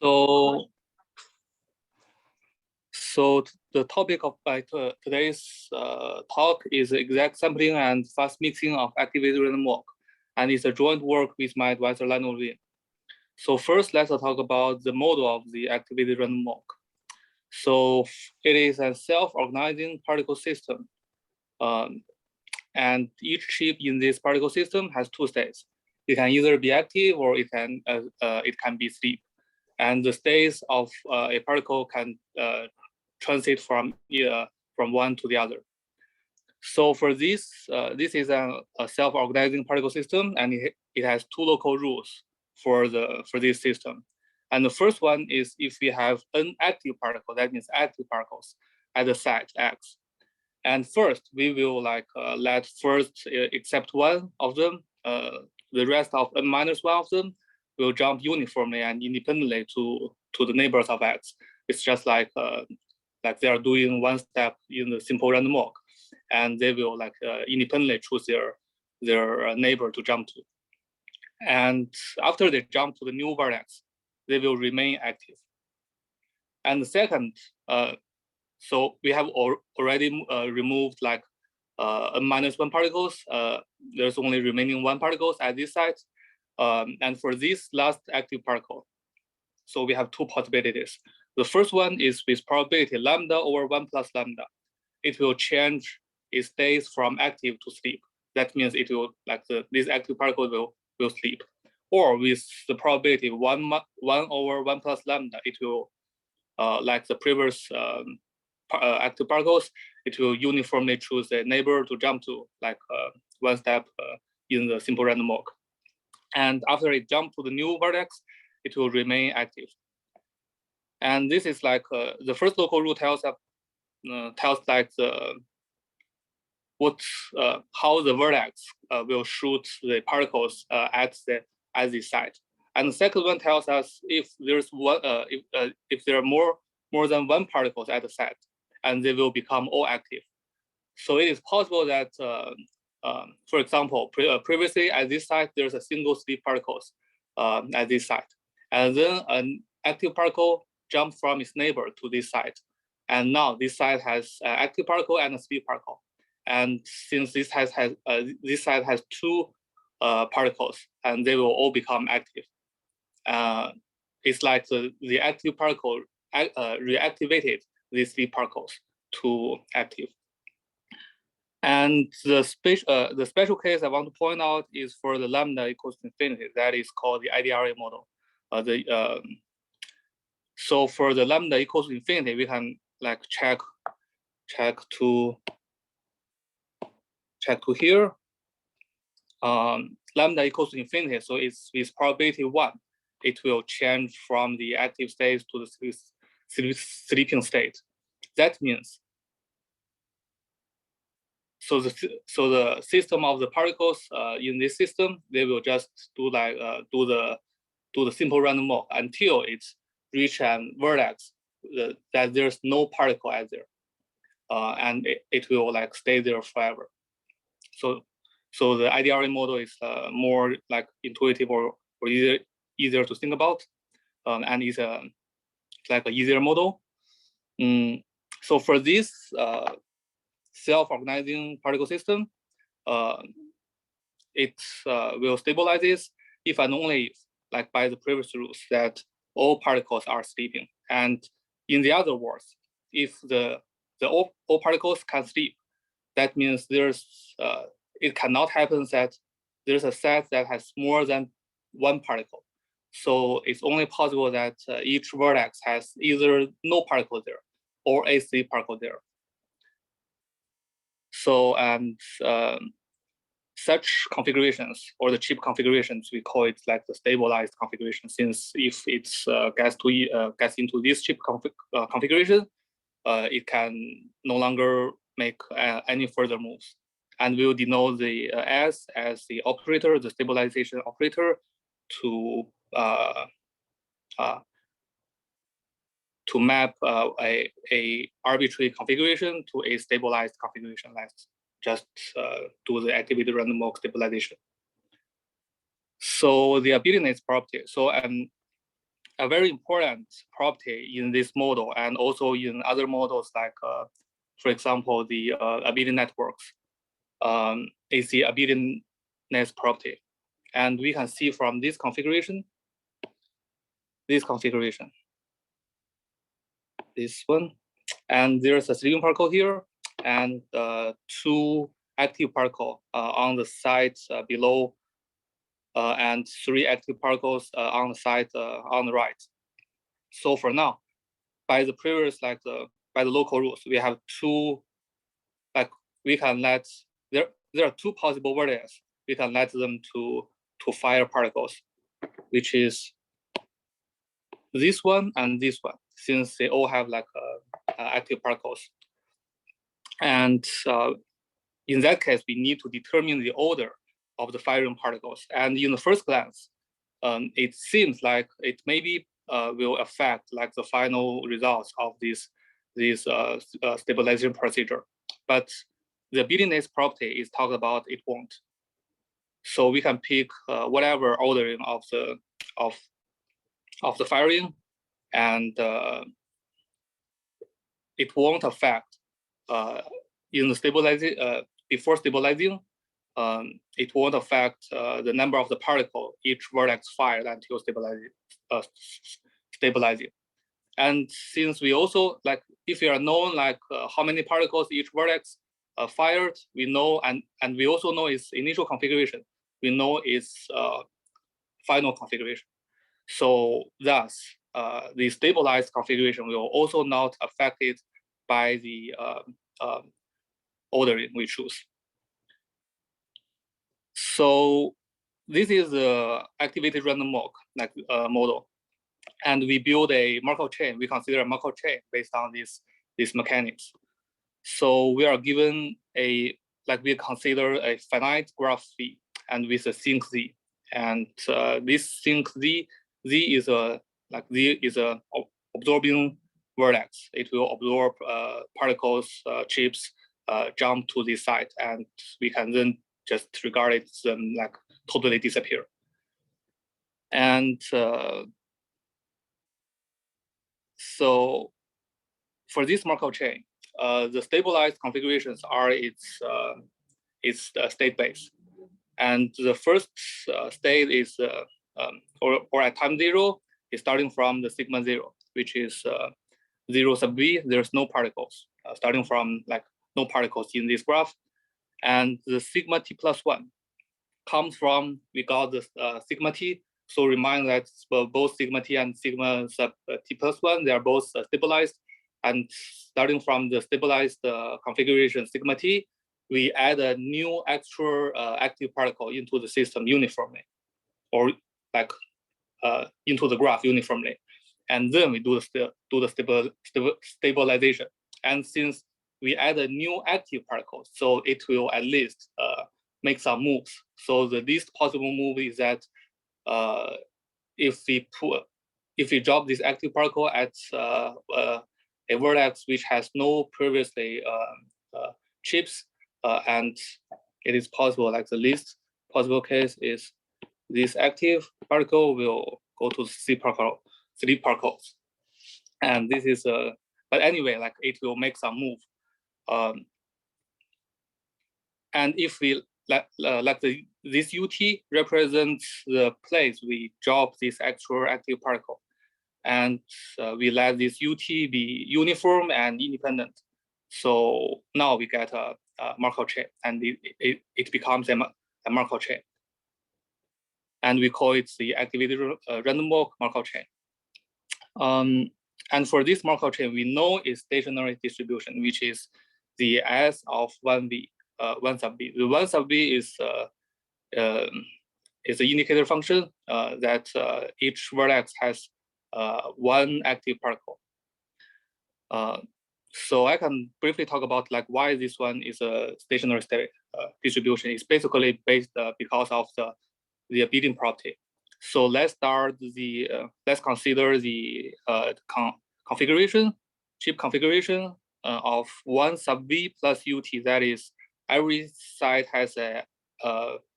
So, the topic of today's talk is exact sampling and fast mixing of activated random walk, and it's a joint work with my advisor Lionel Lin. So first, let's talk about the model of the activated random walk. So it is a self-organizing particle system, and each chip in this particle system has two states. It can either be active or it can be sleep. And the states of a particle can transit from one to the other. So for this, this is a self-organizing particle system, and it has two local rules for this system. And the first one is if we have an active particle, that means active particles at the site X. And first, we will let first except one of them, the rest of n minus one of them will jump uniformly and independently to the neighbors of X. It's just like they are doing one step in the simple random walk, and they will independently choose their neighbor to jump to. And after they jump to the new vertex, they will remain active. And the second, so we have already removed n minus one particles. There's only remaining one particles at this site. And for this last active particle, so we have two possibilities. The first one is with probability lambda over 1 plus lambda. It will change its states from active to sleep. That means it will, this active particle will sleep. Or with the probability 1 over 1 plus lambda, it will, like the previous active particles, it will uniformly choose a neighbor to jump to, one step in the simple random walk. And after it jumps to the new vertex, it will remain active. And this is the first local rule tells how the vertex will shoot the particles at this site. And the second one tells us if there's one, if there are more than one particles at the site, and they will become all active. So it is possible that, for example, previously at this site, there's a single sleep particles at this site. And then an active particle jumps from its neighbor to this site. And now this site has an active particle and a sleep particle. And since this site has two particles, and they will all become active. It's like the active particle reactivated these sleep particles to active. And the special case I want to point out is for the lambda equals infinity. That is called the Idra model. So for the lambda equals infinity, we can check to here. Lambda equals infinity, so it's with probability 1. It will change from the active state to the sleeping state. That means so the system of the particles in this system, they will just do the simple random walk until it's reach an vertex that there's no particle at there, and it will stay there forever. So the IDRA model is more intuitive or easier to think about, and it's an easier model. So for this self-organizing particle system, it will stabilize this if and only if, by the previous rules, that all particles are sleeping. And in the other words, if all particles can sleep, that means it cannot happen that there's a set that has more than one particle. So it's only possible that each vertex has either no particle there or a sleep particle there. So such configurations, or the chip configurations, we call it the stabilized configuration, since if it gets into this chip configuration, it can no longer make any further moves. And we'll denote the S as the operator, the stabilization operator, to map a arbitrary configuration to a stabilized configuration. Let's just do the activated random walk stabilization. So the abelianist property. So a very important property in this model and also in other models like, for example, the abelian networks, is the abelianness property. And we can see from this configuration, this one, and there's a silicon particle here, and 2 active particles on the sides below, and 3 active particles on the side on the right. So for now, by the previous, by the local rules, we have 2, we can let, there are 2 possible vertices. We can let them to fire particles, which is this one and this one, since they all have active particles. And in that case, we need to determine the order of the firing particles. And in the first glance, it seems like it maybe will affect the final results of this stabilization procedure. But the abelianness property is talked about, it won't. So we can pick whatever ordering of the firing, and it won't affect in the stabilizing before stabilizing. It won't affect the number of the particle each vertex fired until stabilizing. And since we also if we are known how many particles each vertex fired, we know, and we also know its initial configuration. We know its final configuration. So thus, the stabilized configuration will also not affected by the ordering we choose. So this is the activated random walk model, and we build a Markov chain. We consider a Markov chain based on these mechanics. So we are given we consider a finite graph V, and with a sinc Z, and this sinc Z is a absorbing vertex. It will absorb particles, chips, jump to this side, and we can then just regard it them totally disappear. And so for this Markov chain, the stabilized configurations are its state base, and the first state is or at time 0 is starting from the sigma 0, which is 0 sub V. There's no particles, starting from no particles in this graph. And the sigma t plus 1 comes from, we got the sigma t. So remind that both sigma t and sigma sub t plus 1, they are both stabilized. And starting from the stabilized configuration sigma t, we add a new extra active particle into the system uniformly, or into the graph uniformly. And then we do the stabilization. And since we add a new active particle, so it will at least make some moves. So the least possible move is that if we drop this active particle at a vertex which has no previously chips, and it is possible, the least possible case is this active particle will go to sleep particles. And this is but anyway, it will make some move. And if we this UT represents the place we drop this actual active particle, and we let this UT be uniform and independent. So now we get a Markov chain, and it becomes a Markov chain, and we call it the activated random walk Markov chain. And for this Markov chain, we know its stationary distribution, which is the S of 1V, 1 sub V. The 1 sub V is an indicator function that each vertex has one active particle. So I can briefly talk about why this one is a stationary state distribution. It's basically based because of the abelian property. So let's consider the configuration, chip configuration of 1 sub V plus UT. That is, every side has a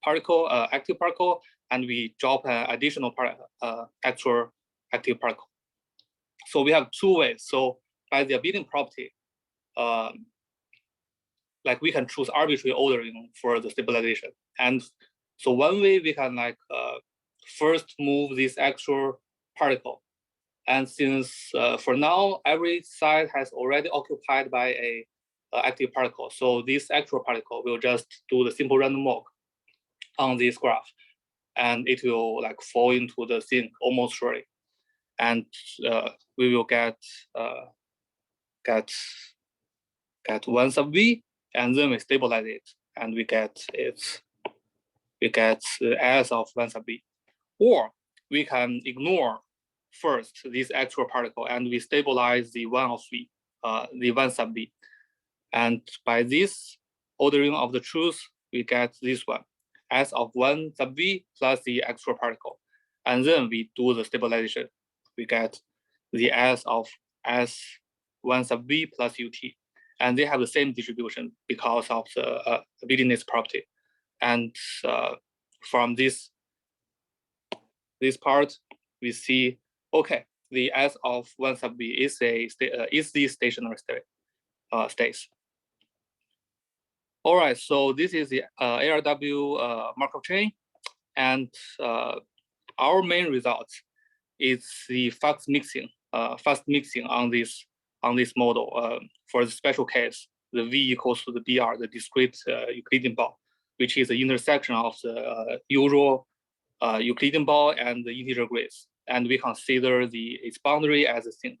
particle, active particle, and we drop an additional actual active particle. So we have two ways. So by the abelian property, like we can choose arbitrary ordering for the stabilization. And so one way we can like first move this actual particle. And since for now, every side has already occupied by a active particle. So this actual particle will just do the simple random walk on this graph, and it will like fall into the sink almost surely. And we will get 1 sub v, and then we stabilize it, and we get S of 1 sub v. Or we can ignore first this actual particle, and we stabilize the 1 of v, the 1 sub v. And by this ordering of the truth, we get this one, S of 1 sub v plus the actual particle. And then we do the stabilization. We get the S of S1 sub v plus ut. And they have the same distribution because of the abelianness property. And from this part, we see, okay, the S of 1 sub v is the stationary states. All right, so this is the ARW Markov chain, and our main result is the fast mixing on this model for the special case, the V equals to the BR, the discrete Euclidean ball, which is the intersection of the usual Euclidean ball and the integer grids, and we consider its boundary as a sink.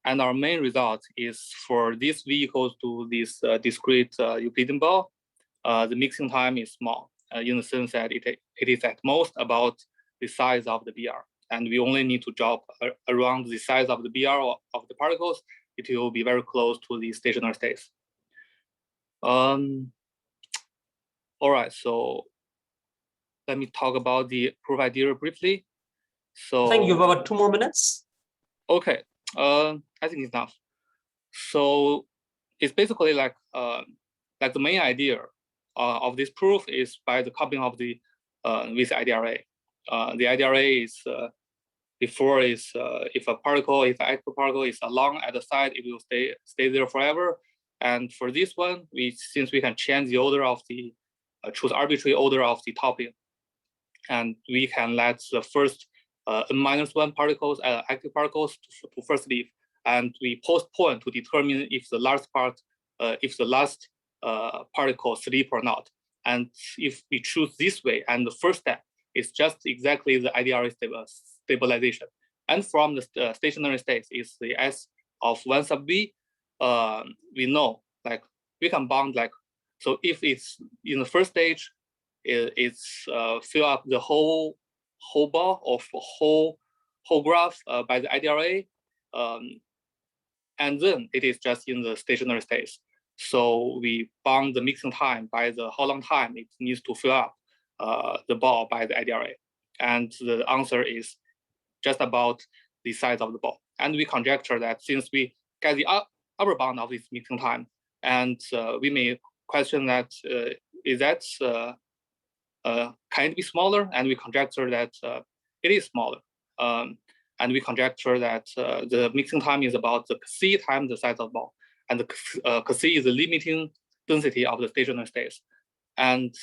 And our main result is for this V equals to this discrete Euclidean ball, the mixing time is small in the sense that it is at most about the size of the BR. And we only need to drop around the size of the BR of the particles. It will be very close to the stationary states. All right, so let me talk about the proof idea briefly. So I think you have about 2 more minutes. Okay, I think it's enough. So it's basically like the main idea of this proof is by the coupling of the with IDRA. The IDRA is if an active particle is along at the side, it will stay there forever. And for this one, since we can change the order of the choose arbitrary order of the topping, and we can let the first n-1 particles, active particles, to first leave, and we postpone to determine if the last particle sleep or not. And if we choose this way, and the first step is just exactly the IDRA stabilization. And from the stationary states is the S of 1 sub v. We know, like, we can bound, like, so if it's in the first stage, it's fill up the whole ball of whole graph by the IDRA, and then it is just in the stationary states. So we bound the mixing time by how long time it needs to fill up the ball by the IDRA. And the answer is just about the size of the ball. And we conjecture that since we get the upper bound of this mixing time, and we may question that can it be smaller? And we conjecture that it is smaller. And we conjecture that the mixing time is about the C times the size of the ball. And the C is the limiting density of the stationary states. And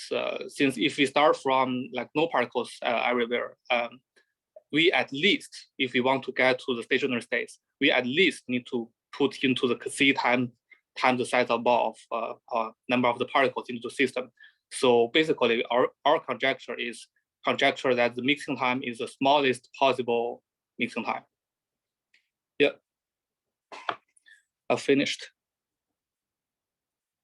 since if we start from like no particles everywhere, we at least, if we want to get to the stationary states, we at least need to put into the C times the size of ball of number of the particles into the system. So basically, our conjecture is that the mixing time is the smallest possible mixing time. Yeah, I've finished.